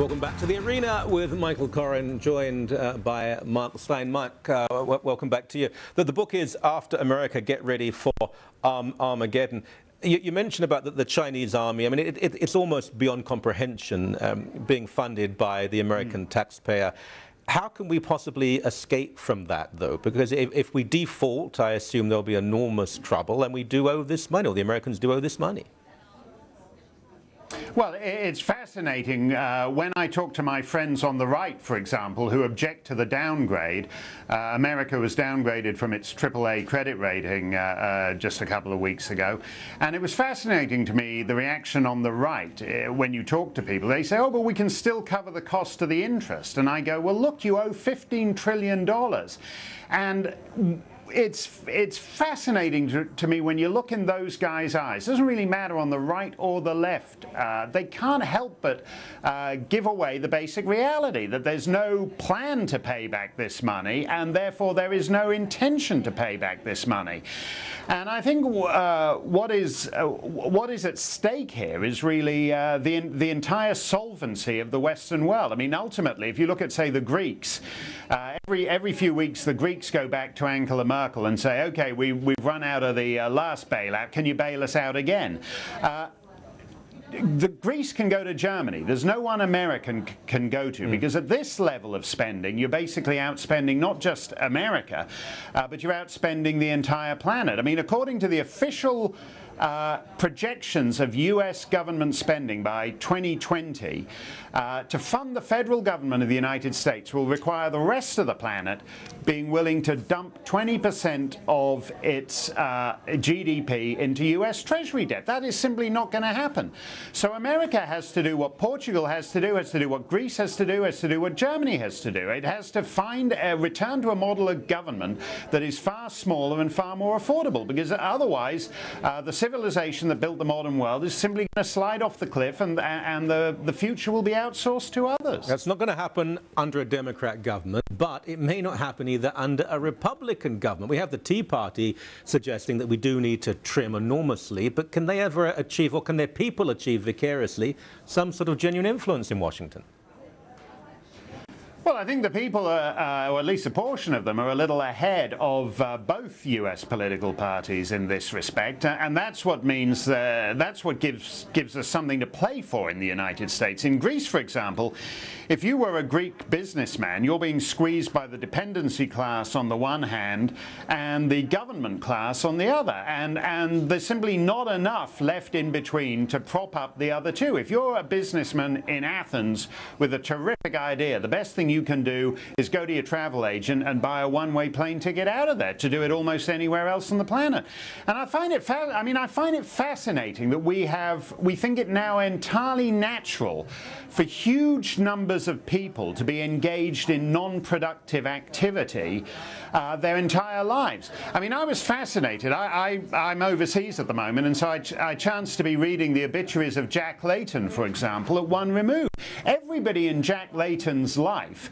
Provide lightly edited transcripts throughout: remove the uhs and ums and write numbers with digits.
Welcome back to the arena with Michael Coren, joined by Mark Steyn. Mike, welcome back to you. The book is After America, Get Ready for Armageddon. You mentioned about the Chinese army. I mean, it's almost beyond comprehension, being funded by the American taxpayer. How can we possibly escape from that, though? Because if we default, I assume there'll be enormous trouble, and we do owe this money, or the Americans do owe this money. Well, it's fascinating. When I talk to my friends on the right, for example, who object to the downgrade, America was downgraded from its AAA credit rating just a couple of weeks ago. And it was fascinating to me, the reaction on the right. When you talk to people, they say, oh, but we can still cover the cost of the interest. And I go, well, look, you owe $15 trillion. And it's fascinating to me when you look in those guys' eyes. It doesn't really matter on the right or the left. They can't help but give away the basic reality that there's no plan to pay back this money, and therefore there is no intention to pay back this money. And I think what is at stake here is really the entire solvency of the Western world. I mean, ultimately, if you look at, say, the Greeks, every few weeks the Greeks go back to Angela Merkel and say, okay, we've run out of the last bailout, can you bail us out again? Greece can go to Germany. There's no one America can go to, because at this level of spending, you're basically outspending not just America, but you're outspending the entire planet. I mean, according to the official projections of US government spending by 2020, to fund the federal government of the United States will require the rest of the planet being willing to dump 20% of its GDP into US Treasury debt. That is simply not going to happen. So America has to do what Portugal has to do what Greece has to do what Germany has to do. It has to find a return to a model of government that is far smaller and far more affordable, because otherwise the civilization that built the modern world is simply going to slide off the cliff, and the future will be outsourced to others. That's not going to happen under a Democrat government, but it may not happen either under a Republican government. We have the Tea Party suggesting that we do need to trim enormously, but can they ever achieve, or can their people achieve vicariously, some sort of genuine influence in Washington? Well, I think the people, or at least a portion of them, are a little ahead of both US political parties in this respect, and that's what means, that's what gives us something to play for in the United States. In Greece, for example, if you were a Greek businessman, you're being squeezed by the dependency class on the one hand and the government class on the other, and there's simply not enough left in between to prop up the other two. If you're a businessman in Athens with a terrific idea, the best thing you can do is go to your travel agent and buy a one-way plane ticket out of there to do it almost anywhere else on the planet. And I find it fascinating that we think it now entirely natural for huge numbers of people to be engaged in non-productive activity their entire lives. I mean, I was fascinated. I'm overseas at the moment, and so I chanced to be reading the obituaries of Jack Layton, for example, at one remove. Everybody in Jack Layton's life,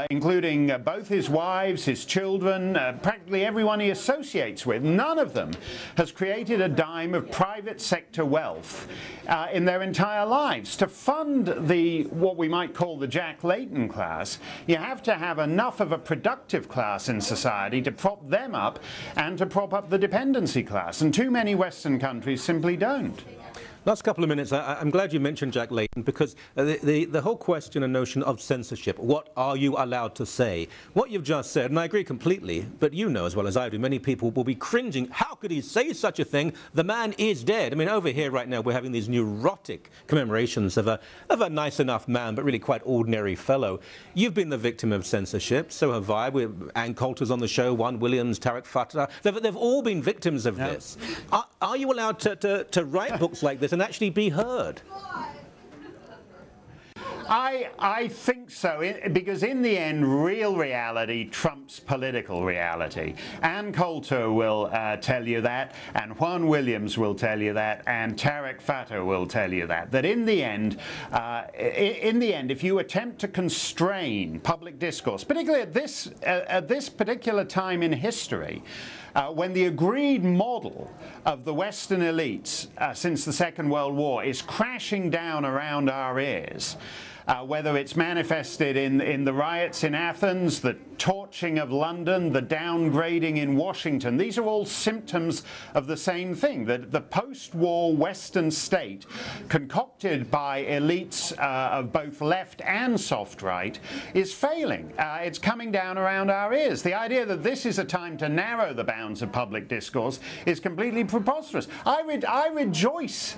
including both his wives, his children, practically everyone he associates with, none of them has created a dime of private sector wealth in their entire lives. To fund what we might call the Jack Layton class, you have to have enough of a productive class in society to prop them up and to prop up the dependency class, and too many Western countries simply don't. Last couple of minutes, I'm glad you mentioned Jack Layton, because the whole question and notion of censorship, what are you allowed to say? What you've just said, and I agree completely, but you know as well as I do, many people will be cringing. How could he say such a thing? The man is dead. I mean, over here right now, we're having these neurotic commemorations of a nice enough man, but really quite ordinary fellow. You've been the victim of censorship, so have I. Ann Coulter's on the show, Juan Williams, Tarek Fatah. They've all been victims of this. Are you allowed to write books like this and actually be heard? I think so, because in the end, real reality trumps political reality. Ann Coulter will tell you that, and Juan Williams will tell you that, and Tarek Fatah will tell you that. That in the end, if you attempt to constrain public discourse, particularly at this particular time in history, when the agreed model of the Western elites since the Second World War is crashing down around our ears, whether it's manifested in the riots in Athens, the torching of London, the downgrading in Washington. These are all symptoms of the same thing, that the post-war Western state, concocted by elites of both left and soft right, is failing. It's coming down around our ears. The idea that this is a time to narrow the bounds of public discourse is completely preposterous. I rejoice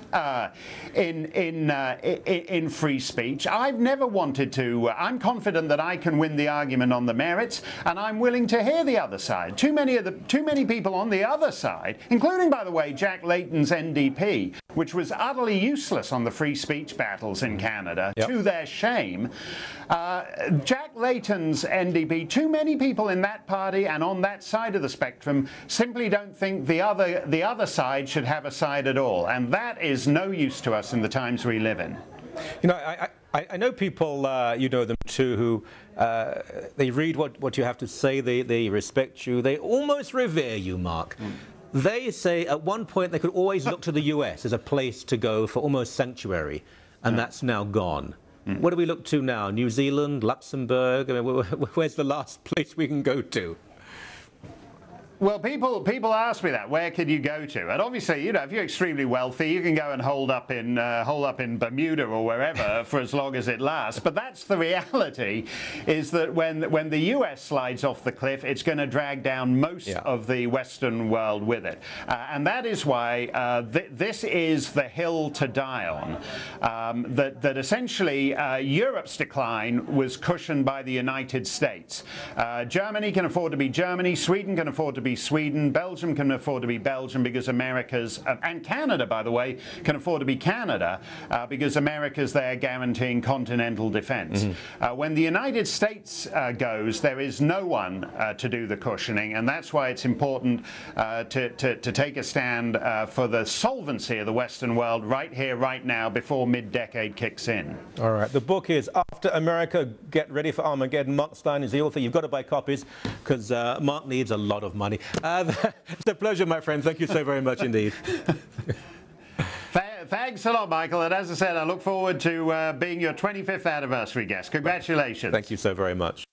in free speech. I've never wanted to. I'm confident that I can win the argument on the merits, and I'm willing to hear the other side. Too many people on the other side, including, by the way, Jack Layton's NDP, which was utterly useless on the free speech battles in Canada, to their shame. Jack Layton's NDP, too many people in that party and on that side of the spectrum simply don't think the other side should have a side at all, and that is no use to us in the times we live in. You know, I know people, you know them too, who they read what you have to say, they respect you, they almost revere you, Mark. They say at one point they could always look to the US as a place to go for almost sanctuary, and that's now gone. What do we look to now? New Zealand, Luxembourg? I mean, where's the last place we can go to? Well, people ask me that. Where could you go to? And obviously, you know, if you're extremely wealthy, you can go and hold up in Bermuda or wherever for as long as it lasts. But that's the reality. Is that when the US slides off the cliff, it's going to drag down most of the Western world with it. And that is why this is the hill to die on. That essentially Europe's decline was cushioned by the United States. Germany can afford to be Germany. Sweden can afford to be Sweden. Belgium can afford to be Belgium because America's, and Canada, by the way, can afford to be Canada because America's there guaranteeing continental defense. When the United States goes, there is no one to do the cushioning, and that's why it's important to take a stand for the solvency of the Western world right here, right now, before mid-decade kicks in. All right. The book is After America, Get Ready for Armageddon. Mark Steyn is the author. You've got to buy copies because Mark needs a lot of money. It's a pleasure, my friend. Thank you so very much indeed. Thanks a lot, Michael. And as I said, I look forward to being your 25th anniversary guest. Congratulations. Thank you so very much.